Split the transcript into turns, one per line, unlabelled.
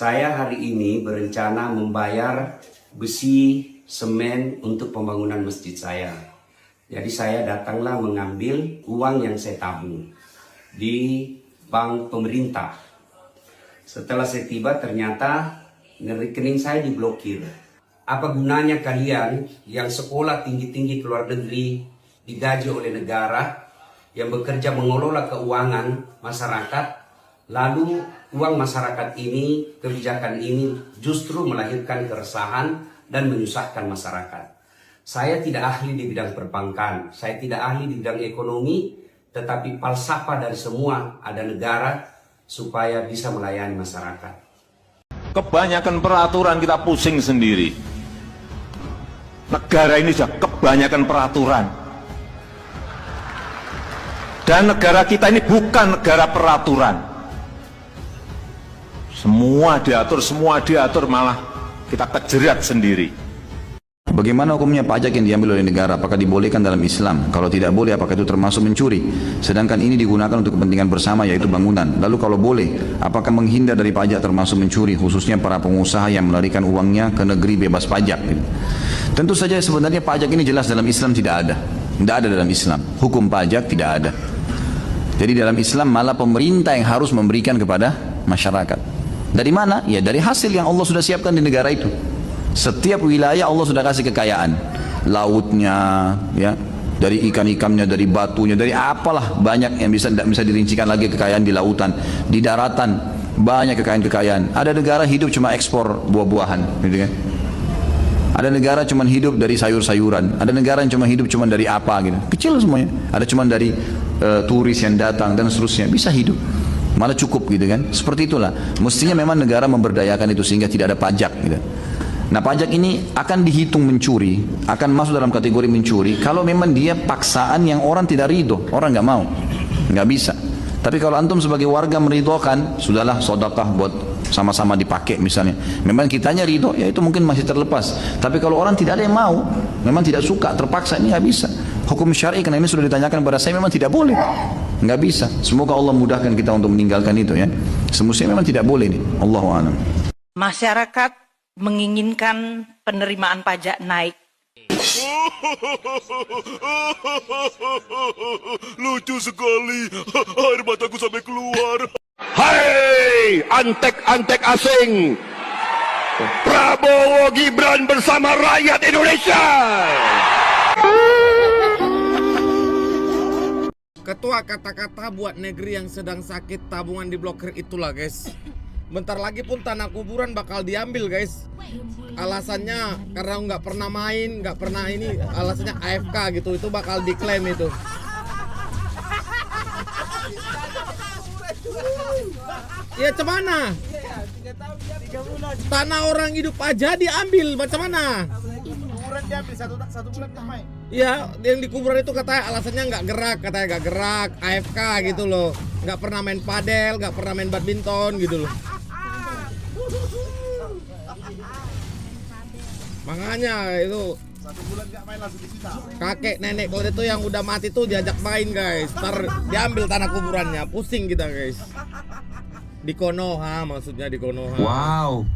Saya hari ini berencana membayar besi semen untuk pembangunan masjid saya. Jadi saya datanglah mengambil uang yang saya tabung di bank pemerintah. Setelah saya tiba ternyata rekening saya diblokir. Apa gunanya kalian yang sekolah tinggi-tinggi ke luar negeri digaji oleh negara yang bekerja mengelola keuangan masyarakat, lalu uang masyarakat ini, kebijakan ini justru melahirkan keresahan dan menyusahkan masyarakat. Saya tidak ahli di bidang perbankan, saya tidak ahli di bidang ekonomi, tetapi falsafah dari semua ada negara supaya bisa melayani masyarakat.
Kebanyakan peraturan kita pusing sendiri. Negara ini sudah kebanyakan peraturan. Dan negara kita ini bukan negara peraturan. Semua diatur, malah kita kejerat sendiri.
Bagaimana hukumnya pajak yang diambil oleh negara? Apakah dibolehkan dalam Islam? Kalau tidak boleh, apakah itu termasuk mencuri? Sedangkan ini digunakan untuk kepentingan bersama, yaitu bangunan. Lalu kalau boleh, apakah menghindar dari pajak termasuk mencuri? Khususnya para pengusaha yang melarikan uangnya ke negeri bebas pajak. Tentu saja sebenarnya pajak ini jelas dalam Islam tidak ada. Tidak ada dalam Islam. Hukum pajak tidak ada. Jadi dalam Islam malah pemerintah yang harus memberikan kepada masyarakat. Dari mana? Ya dari hasil yang Allah sudah siapkan di negara itu. Setiap wilayah Allah sudah kasih kekayaan, lautnya, ya, dari ikan-ikannya, dari batunya, dari apalah banyak yang tidak bisa dirincikan lagi kekayaan di lautan, di daratan banyak kekayaan-kekayaan. Ada negara hidup cuma ekspor buah-buahan, gitu kan? Ada negara cuma hidup dari sayur-sayuran, ada negara yang cuma hidup cuma dari apa gitu, kecil semuanya. Ada cuma dari turis yang datang dan seterusnya, bisa hidup. Malah cukup gitu kan? Seperti itulah. Mestinya memang negara memberdayakan itu sehingga tidak ada pajak gitu. Nah pajak ini akan dihitung mencuri, akan masuk dalam kategori mencuri kalau memang dia paksaan yang orang tidak ridho, orang nggak mau, nggak bisa. Tapi kalau antum sebagai warga meridhokan, sudahlah sedekah buat sama-sama dipakai misalnya. Memang kitanya ridho, ya itu mungkin masih terlepas. Tapi kalau orang tidak ada yang mau, memang tidak suka, terpaksa, ini nggak bisa. Hukum syar'i karena ini sudah ditanyakan kepada saya memang tidak boleh, nggak bisa. Semoga Allah mudahkan kita untuk meninggalkan itu ya. Semestinya memang tidak boleh nih. Allahu a'lam.
Masyarakat menginginkan penerimaan pajak naik.
Lucu sekali, air mataku sampai keluar.
Hai antek-antek asing, Prabowo Gibran bersama rakyat Indonesia.
Ketua kata-kata buat negeri yang sedang sakit tabungan diblokir itulah guys. Bentar lagi pun tanah kuburan bakal diambil guys. Alasannya karena nggak pernah main, nggak pernah ini, alasannya AFK gitu. Itu bakal diklaim itu. Ya cemana? Tanah orang hidup aja diambil, macam mana?
Kuburan diambil satu bulan tak main.
Iya, yang di kuburan itu katanya alasannya nggak gerak, katanya nggak gerak, AFK gitu loh. Nggak pernah main padel, nggak pernah main badminton gitu loh. Makanya itu
Satu bulan gak main langsung disita.
kakek nenek kalau itu yang udah mati tuh diajak main guys. Ntar diambil tanah kuburannya, pusing kita guys. Di Konoha maksudnya, di Konoha.
Wow.